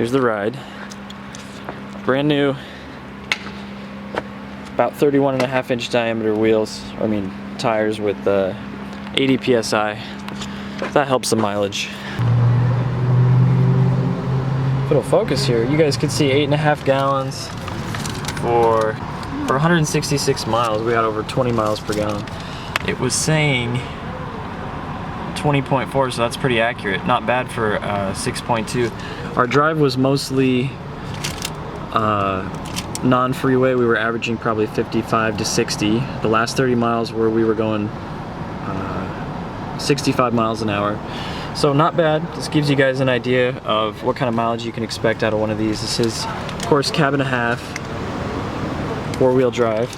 Here's the ride. Brand new, about 31.5-inch diameter wheels, tires with 80 PSI. That helps the mileage. If it'll focus here, you guys can see 8.5 gallons for 166 miles. We got over 20 miles per gallon. It was saying 20.4, so that's pretty accurate. Not bad for 6.2. Our drive was mostly non-freeway. We were averaging probably 55 to 60. The last 30 miles where we were going 65 miles an hour. So not bad. This gives you guys an idea of what kind of mileage you can expect out of one of these. This is, of course, cab and a half, 4-wheel drive.